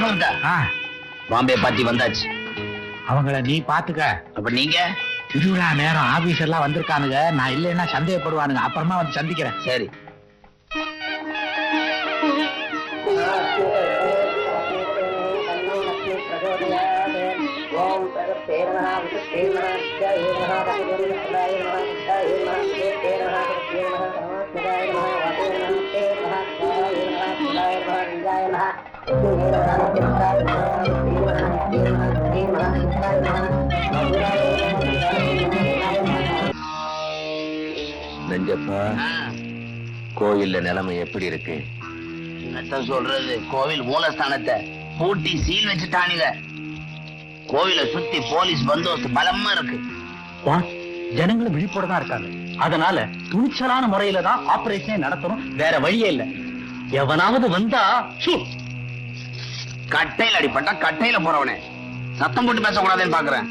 பெங்களூர்ல பாம்பே பார்ட்டி வந்தாச்சு. அவங்கள நீ பாத்துக்க. அப்ப நீங்க திருவிழா நேரம் ஆபீஸ் எல்லாம் வந்திருக்கானுங்க. நான் இல்லைன்னா சந்தேகப்படுவானுங்க. அப்புறமா வந்து சந்திக்கிறேன். சரி. நெஞ்சப்பா, கோயில்ல நிலைமை எப்படி இருக்கு? என்னத்த சொல்றது, கோவில் மூலஸ்தானத்தை பூட்டி சீல் வச்சுட்டானுங்க. கோவிலை சுத்தி போலீஸ் பந்தோபஸ்து பலமா இருக்கு. ஜனங்களும் விழிப்போட தான் இருக்காங்க. அதனால துணிச்சலான முறையில தான் ஆபரேஷனே நடத்தணும். வேற வழியே இல்ல. எவனாவது வந்தா கட்டையில அடிப்பட்டா கட்டையில போறவனே சத்தம் போட்டு பேசக்கூடாதுன்னு பாக்குறேன்.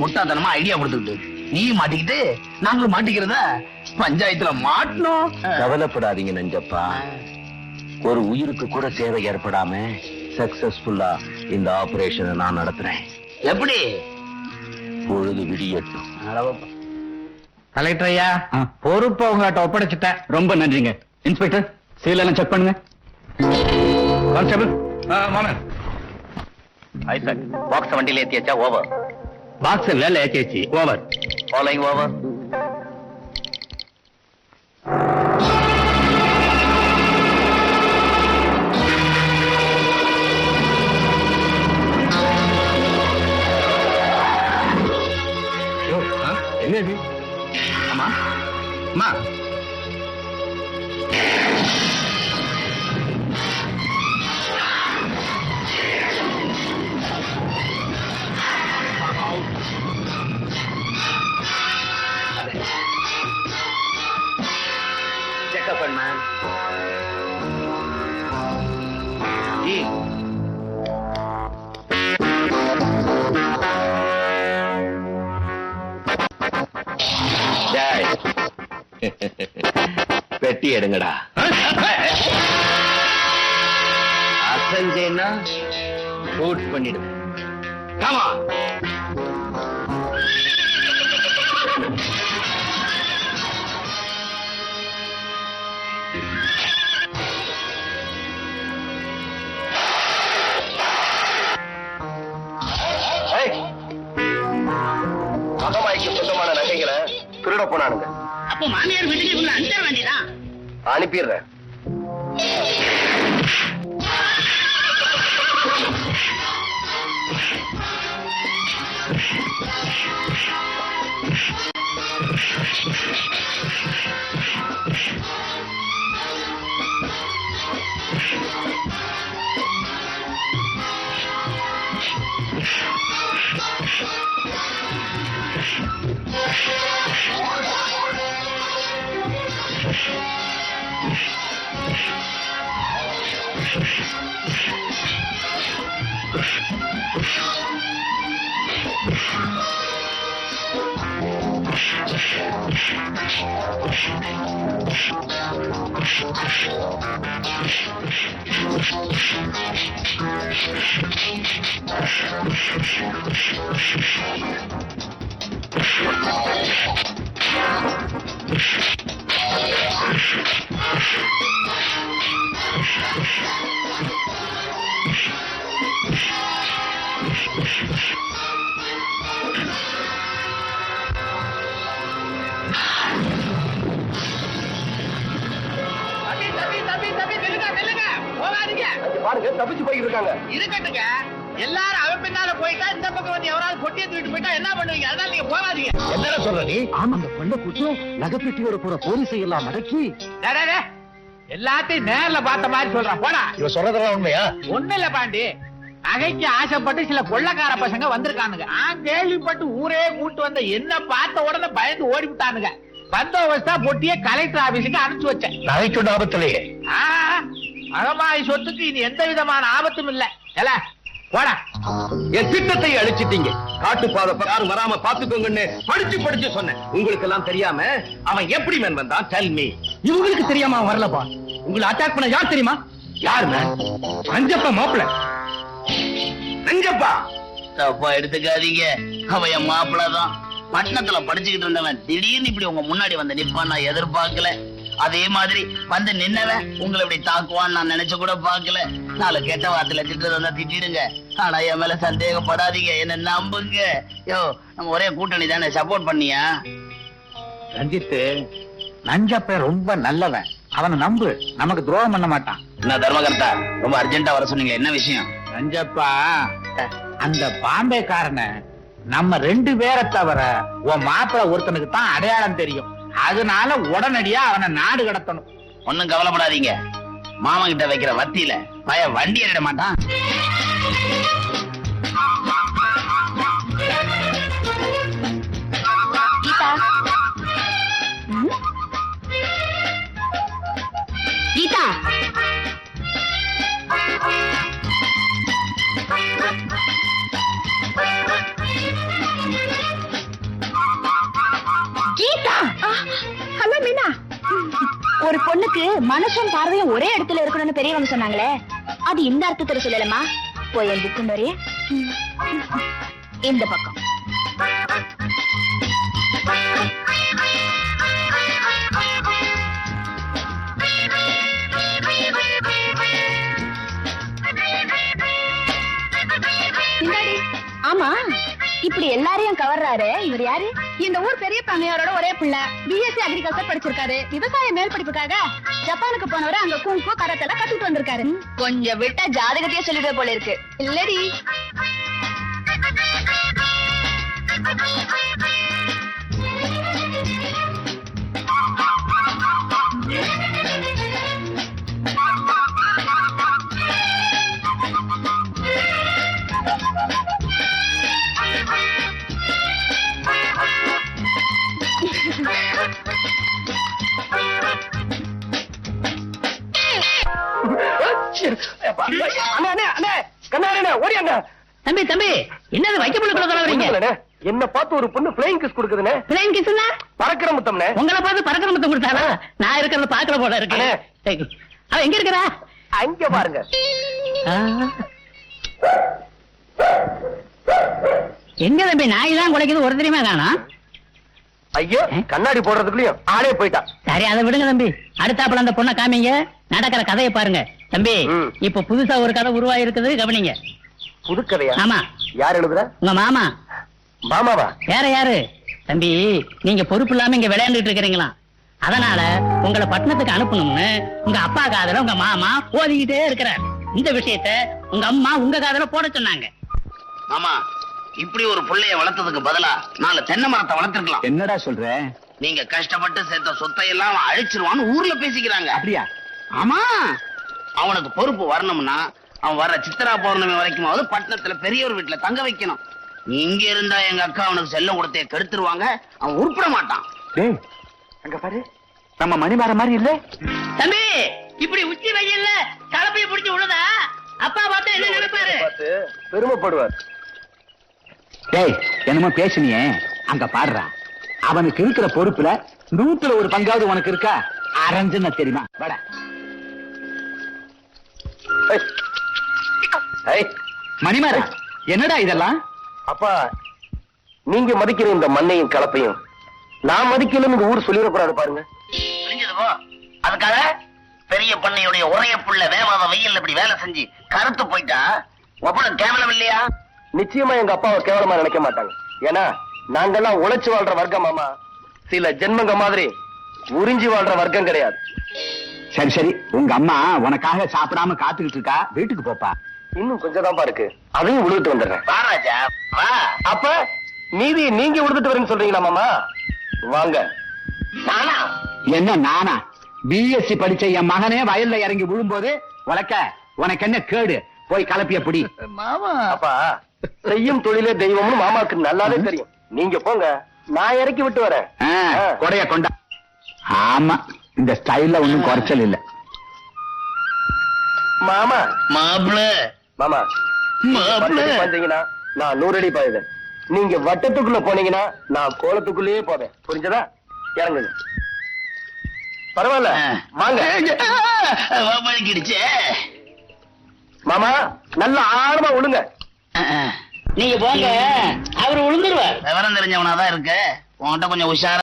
முட்டாத்தனமா ஐடியா கொடுத்துட்டு நீ மாட்டிக்கிட்டு நாங்களும் மாட்டிக்கிறத பஞ்சாயத்துல மாட்டணும். கவலைப்படாதீங்க நெஞ்சப்பா, ஒரு உயிருக்கு கூட சேவை ஏற்படாம சக்சஸ்ஃபுல்லா இந்த ஆபரேஷனை நான் நடத்துறேன். எப்படி? பொழுது விடியட்டும். கலெக்டர் ஐயா, பொறுப்பை உங்ககிட்ட ஒப்படைச்சிட்டேன். ரொம்ப நன்றிங்க. இன்ஸ்பெக்டர், சீல் எல்லாம் செக் பண்ணுங்க. கான்ஸ்டபிள், பாக்ஸ் வண்டியில ஏத்தியாச்சா? ஓவர். பாக்ஸ் வேலை ஏத்தியாச்சு. ஓவர். Following over. என்னது? அம்மா அம்மா, செக்அப் பண்ண பெட்டி எடுங்கடா. அசஞ்சேன்னா ஷூட் பண்ணிடுங்க. காமா மகமாய்க்கு சொந்தமான நகைகளை திருட போனானுங்க. அப்ப மாமியார் வீட்டுக்கு அனுப்ப வேண்டியதான். அனுப்பிடுறேன். தப்பிச்சு போயிட்டு இருக்காங்க. இருக்கட்டுங்க, எல்லாரும் அவன் பின்னால போயிட்டா இந்த பக்கம் வந்து எவராவது பொட்டியை தூக்கிட்டு போயிட்டா என்ன பண்ணுவீங்க? அதனால நீங்க போகாதீங்க. என்ன சொல்ற நீ? ஆமா, அந்த பண்ண கூட்டம் நகைப்பெட்டியோட போற போலீஸை எல்லாம் மடக்கி எல்லாத்தையும் நேர்ல பார்த்த மாதிரி சொல்றான். போடா. இவன் சொல்றதெல்லாம் உண்மையா? ஒண்ணு இல்ல பாண்டி, நகைக்கு ஆசைப்பட்டு சில கொள்ளக்கார பசங்க வந்திருக்கானுங்க. கேள்விப்பட்டு ஊரே கூட்டு வந்த என்ன பார்த்த உடனே பயந்து ஓடி விட்டானுங்க. பந்தோபஸ்தா பொட்டியே கலெக்டர் ஆபீஸுக்கு அனுப்பிச்சு வச்சேன். நகைக்கு ஆபத்திலேயே மகமாய் சொத்துக்கு இது எந்த விதமான ஆபத்தும் இல்ல. போடா. என் திட்டத்தை அழிச்சிட்டீங்க. காட்டுப்பாதை யாரும் வராம பாத்துக்கோங்கன்னு படிச்சு சொன்னேன். உங்களுக்கு எல்லாம் தெரியாம அவன் எப்படி மேன் வந்தான்? Tell me. இவங்களுக்கு தெரியாம வரலப்பா. உங்களை அட்டாக் பண்ண யார் தெரியுமா? யார் மேன்? அஞ்சப்ப மாப்பிள்ள. நஞ்சப்பா. தப்பா எடுத்துக்காதீங்க, அவன் என் மாப்பிள்ளதான். பட்டணத்துல படிச்சுக்கிட்டு இருந்தவன் திடீர்னு இப்படி உங்க முன்னாடி வந்து நிப்பான் நான் எதிர்பார்க்கல. அதே மாதிரி வந்து நின்னவன் உங்களை இப்படி தாக்குவான்னு நான் நினைச்சு கூட பாக்கல. நாலு கெட்ட வார்த்தையில திட்டுறது வந்தா திட்டிடுங்க, ஆனா என் மேல சந்தேகப்படாதீங்க, என்ன நம்புங்க. யோ, நம்ம ஒரே கூட்டணி தானே, சப்போர்ட் பண்ணியா? ரஞ்சித், நஞ்சப்ப ரொம்ப நல்லவன், அவனை நம்பு, நமக்கு துரோகம் பண்ண மாட்டான். என்ன தர்மகர்த்தா, ரொம்ப அர்ஜென்ட்டா வர சொன்னீங்க, என்ன விஷயம்? நஞ்சப்பா, அந்த பாம்பேக்காரனை நம்ம 2 பேரை தவிர உன் மாப்பிள்ள ஒருத்தனுக்கு தான் அடையாளம் தெரியும். அதனால உடனடியா அவனை நாடு கடத்தணும். ஒண்ணும் கவலைப்படாதீங்க, மாமா கிட்ட வைக்கிற வத்தியில பய வண்டி ஏறிட மாட்டான். கீதா, கீதா. ஹலோ மீனா. ஒரு பொண்ணுக்கு மனசும் பார்வையும் ஒரே இடத்துல இருக்கணும்னு பெரியவங்க சொன்னாங்களே, அது இந்த அர்த்தத்துல சொல்லலமா? போய் என் புக்கு நிறைய இந்த பக்கம். ஆமா, இப்படி எல்லாரையும் கவர்றாரு இவர் யாரு? இந்த ஊர் பெரிய பண்ணையாரோட ஒரே பிள்ளை, பிஎஸ்சி அக்ரிகல்ச்சர் படிச்சிருக்காரு. விவசாய மேல் படிப்புக்காக ஜப்பானுக்கு போனவரை அங்க குங்கு கராத்தெல்லாம் கத்துட்டு வந்திருக்காரு. கொஞ்சம் விட்டா ஜாதகத்தையே சொல்லிடுற போல இருக்கு இல்லடி? தம்பி தம்பி, என்னது வைக்க முடியல? என்ன பார்த்து ஒரு பொண்ணு பிளைங் கிஸ் கொடுக்குதுனே. பிளைன் கிஸ்னா பறக்கிற முத்தம்னே. உங்களை பார்த்து பறக்கிற முத்தம் கொடுத்தாரா? நான் இருக்கிறத பாக்கல போல இருக்கு. அவன் எங்க இருக்கிறா? அங்க பாருங்க. எங்க தம்பி நாய் தான் குலைக்குது, ஒரு தெரியுமா காணோம்? ஐயோ, கண்ணாடி போடுறதுக்குள்ளயும் ஆளே போயிட்டான். சரி, அதை விடுங்க தம்பி. அடுத்தாப்புல அந்த பொண்ணை காமிங்க, நடக்கிற கதையை பாருங்க. தம்பி, இப்ப புதுசா ஒரு கதை உருவாகி இருக்குது, கவனிங்க. புது கதையா? ஆமா. யார் எழுதுற? உங்க மாமா. மாமாவா? வேற யாரு? தம்பி, நீங்க பொறுப்பு இல்லாம இங்க விளையாண்டுட்டு இருக்கிறீங்களா? அதனால உங்களை பட்டணத்துக்கு அனுப்பணும்னு உங்க அப்பா காதல உங்க மாமா ஓதிக்கிட்டே இருக்கிறார். இந்த விஷயத்த உங்க அம்மா உங்க காதல போட சொன்னாங்க. மாமா, இப்படி ஒரு புள்ளைய வளர்த்ததுக்கு பதிலா 4 தென்னை மரத்தை வளர்த்திருக்கலாம். என்னடா சொல்ற? நீங்க கஷ்டப்பட்டு சேர்த்த சொத்தை எல்லாம் அவன் அழிச்சிருவான்னு ஊர்ல பேசிக்கிறாங்க. அப்படியா? ஆமா, அவனுக்கு பொறுப்பு வரணும்னா அவன் வர்ற சித்திரா பௌர்ணமி வரைக்குமாவது பட்டணத்துல பெரியவர் வீட்டுல தங்க வைக்கணும். இங்க இருந்தா எங்க அக்கா அவனுக்கு செல்லம் கொடுத்தே கெடுத்துருவாங்க, அவன் உருப்பிட மாட்டான். டேய், அங்க பாரு, நம்ம மணிமாற மாதிரி இல்ல? தம்பி, இப்படி உச்சி வெயில்ல கலப்பைய பிடிச்சு உள்ளதா அப்பா பார்த்தா என்ன நினைப்பாரு? பெருமைப்படுவார். டேய், என்னமோ பேசுனியே, அங்க பாடுறா. அவனுக்கு இருக்கிற பொறுப்புல 100ல 1 பங்காவது உனக்கு இருக்கா? அரஞ்சுன்னு தெரியுமா? வாடா. மணிமாரா, என்னடா இதெல்லாம்? அப்பா, நீங்க மதிக்கிற இந்த மண்ணையும் கலப்பையும் நான் மதிக்கலன்னு இந்த ஊர் சொல்லிடக்கூடாது பாருங்க. புரிஞ்சது போ. அதுக்காக பெரிய பண்ணையுடைய ஒரே புள்ள வேவாத வெயில் இப்படி வேலை செஞ்சு கருத்து போயிட்டா ஒப்பனும் கேவலம் இல்லையா? நிச்சயமா எங்க அப்பாவை கேவலமா நினைக்க மாட்டாங்க. ஏன்னா நாங்கெல்லாம் உழைச்சு வாழ்ற வர்க்கம். மாமா, சில ஜென்மங்க மாதிரி உறிஞ்சி வாழ்ற வர்க்கம் கிடையாது. சரி சரி, உங்க அம்மா உனக்காக சாப்பிடாம காத்துக்கிட்டு இருக்கா, வீட்டுக்கு போப்பா. இன்னும் கொஞ்சம் தான்ப்பா இருக்கு, அதையும் உழுதுட்டு வந்துடுறேன். வா ராஜா, வா. அப்ப மீதி நீங்க உழுதுட்டு வரேன்னு சொல்றீங்களா மாமா? வாங்க. நானா? என்ன நானா? பிஎஸ்சி படிச்ச என் மகனே வயல்ல இறங்கி விழும்போது உனக்க உனக்கு என்ன கேடு? போய் கலப்பிய பிடி. மாமா, அப்பா செய்யும் தொழிலே தெய்வம்னு மாமாக்கு நல்லாவே தெரியும். நீங்க போங்க, நான் இறக்கி விட்டு வரேன். கொடைய கொண்டா. ஆமா, இந்த ஸ்டைல்ல ஒண்ணும் குறைச்சல் இல்ல. மாமா, மாப்பிள, மாமா, மாப்பிள. வந்தீங்கன்னா நான் 100 அடி பாயுவேன். நீங்க வட்டத்துக்குள்ள போனீங்கன்னா நான் கோலத்துக்குள்ளேயே போவேன். புரிஞ்சதா? இறங்குங்க. பரவாயில்ல, வாங்க. பழிக்கிடுச்சே. மாமா, நல்ல ஆழமா விழுங்க. நீங்க போங்க, அவர் விழுந்துருவார். விவரம் தெரிஞ்சவனாதான் இருக்கு. உன்கிட்ட கொஞ்சம் உஷாரா